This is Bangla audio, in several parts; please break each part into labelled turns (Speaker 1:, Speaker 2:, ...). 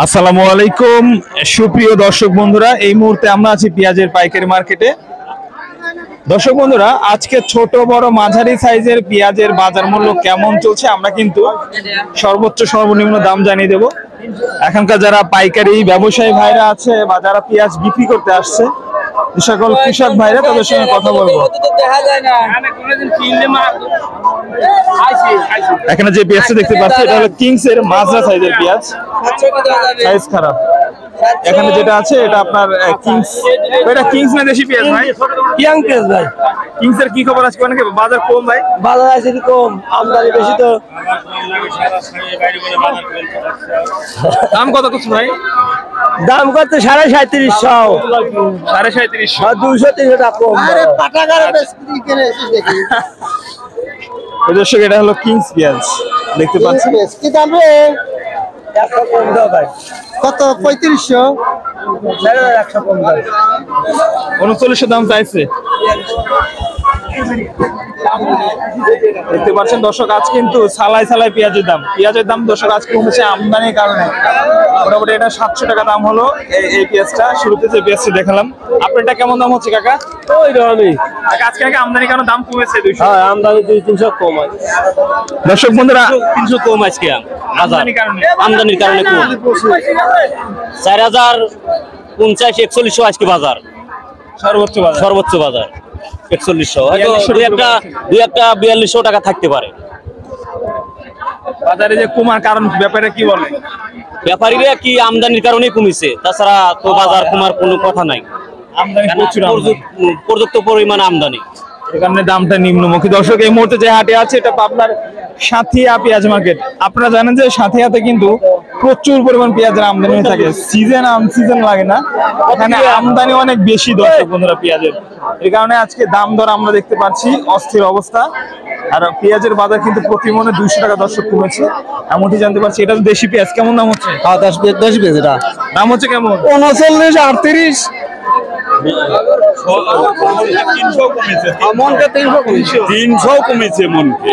Speaker 1: আসসালামু আলাইকুম সুপ্রিয় দর্শক বন্ধুরা, এই মুহূর্তে আমরা আছি পেঁয়াজের পাইকারি মার্কেটে। দর্শক বন্ধুরা, আজকে ছোট বড় মাঝারি সাইজের পেঁয়াজের বাজার মূল্য কেমন চলছে আমরা কিন্তু সর্বোচ্চ সর্বনিম্ন দাম জানিয়ে দেব। এখনকার যারা পাইকারি ব্যবসায়ী ভাইরা আছে বা যারা পেঁয়াজ বিক্রি করতে আসছে, সকল কৃষক ভাইরা তাদের সঙ্গে কথা বলবো। এখানে যে পেঁয়াজটা দেখতে পাচ্ছি এটা হলো কিংস এর মাঝরা সাইজের পেঁয়াজ, সাইজ খারাপ। এখানে যেটা আছে এটা আপনার কিংস, এটা কিংস না দেশি পেঁয়াজ ভাই?
Speaker 2: ইয়াং পেঁয়াজ ভাই।
Speaker 1: কিংস এর কি খবর আজকে? অনেক বাজার কম ভাই,
Speaker 2: বাজার আছে কম, আমদানি বেশি তো।
Speaker 1: দাম কত কিছু ভাই?
Speaker 2: দাম কত? 3750,
Speaker 1: 3750,
Speaker 2: 200-300 টাকা কম।
Speaker 1: দর্শক এটা হলো কিংস পেঁয়াজ দেখতে পাচ্ছেন।
Speaker 2: কি দাম রে? 100 কম দাও ভাই। কত? 3500, 100 কম দাও।
Speaker 1: 3900 দাম চাইছে। দেখতে পাচ্ছেন দর্শক, আজ কিন্তু সালাই সালাই পেঁয়াজের দাম দর্শক আজ কমেছে আমদানির কারণে। মোটামুটি এটা 700 টাকা দাম হলো এই পেঁয়াজটা। শুরুতে যে পেঁয়াজটা দেখালাম, আপনারটা কেমন দাম হচ্ছে কাকা?
Speaker 2: ওই রকমই
Speaker 1: আজকে আমদানির কারণে দাম কমেছে 200।
Speaker 2: হ্যাঁ, আমদানি 200-300 কম আছে।
Speaker 1: দর্শক বন্ধুরা,
Speaker 2: 300 কম আজকে
Speaker 1: আমদানির কারণে
Speaker 2: কম। 4050-4100 আজকে বাজার, সর্বোচ্চ বাজার 4100। হয়তো দুই একটা 4200 টাকা থাকতে পারে
Speaker 1: বাজারে। যে কমার কারণ ব্যাপারে কি বলে
Speaker 2: ব্যাপারীরা? কি আমদানির কারণেই কমেছে, তাছাড়া তো বাজার কমার কোনো কথা নাই।
Speaker 1: আমদানি প্রচুর,
Speaker 2: পর্যাপ্ত পরিমাণে আমদানি,
Speaker 1: এই কারণে দামটা নিম্নমুখী। দর্শক, এই মুহূর্তে যে হাটে আছে এটা পাবনার সাথিয়া পেঁয়াজ মার্কেট। আপনারা জানেন যে সাথিয়াতে কিন্তু প্রচুর পরিমাণ পেঁয়াজের আমদানি হয়ে থাকে, সিজন লাগে না, এখানে আমদানি অনেক বেশি দর্শক বন্ধুরা পেঁয়াজের। এই কারণে আজকে দাম দর আমরা দেখতে পাচ্ছি অস্থির অবস্থা। আর পেঁয়াজের বাজার কিন্তু প্রতি মনে 200 টাকা দর্শক কমেছে, এমনটি জানতে পারছি। এটা তো দেশি পেঁয়াজ, কেমন দাম হচ্ছে?
Speaker 2: দেশি পেঁয়াজ এটা
Speaker 1: দাম হচ্ছে কেমন?
Speaker 2: 39, 38।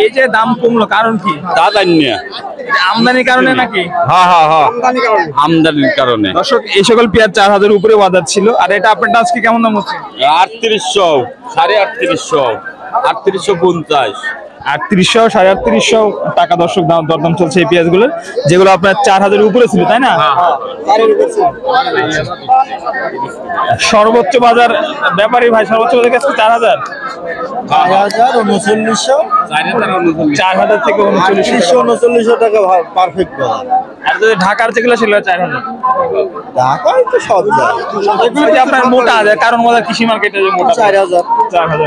Speaker 1: এই যে দাম কমলো কারণ কি? আমদানির কারণে নাকি?
Speaker 2: আমদানির কারণে।
Speaker 1: দর্শক, এই সকল পেঁয়াজ 4000 উপরে বাজার ছিল। আর এটা আপনারটা আজকে কেমন দাম হচ্ছে?
Speaker 2: 3800, 3850, 3850,
Speaker 1: 3800, 3850 টাকা দর্শক দরদাম চলছে এই পেঁয়াজগুলোর, যেগুলো আপনার 4000 উপরে ছিল, তাই না? সর্বোচ্চ বাজার ব্যাপারী ভাই, সর্বোচ্চ বাজার কাছে 4000,
Speaker 2: 3900,
Speaker 1: 4000 থেকে
Speaker 2: 3900 টাকা পারফেক্ট বাজার।
Speaker 1: আর যদি ঢাকার যেগুলো ছিল 4000।
Speaker 2: ঢাকায় তো সব যায়,
Speaker 1: এগুলো যে আপনার মোটা কারণ বাজার কৃষি মার্কেটে যে মোটা
Speaker 2: 4000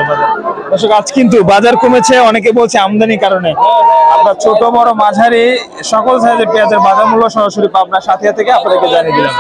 Speaker 1: বাজার। দর্শক, আজ কিন্তু বাজার কমেছে, অনেকে বলছে আমদানির কারণে। আপনার ছোট বড় মাঝারি সকল সাইজের পেঁয়াজের বাজার মূল্য সরাসরি পাবনা সাথিয়া থেকে আপনাদেরকে জানিয়ে দিলাম।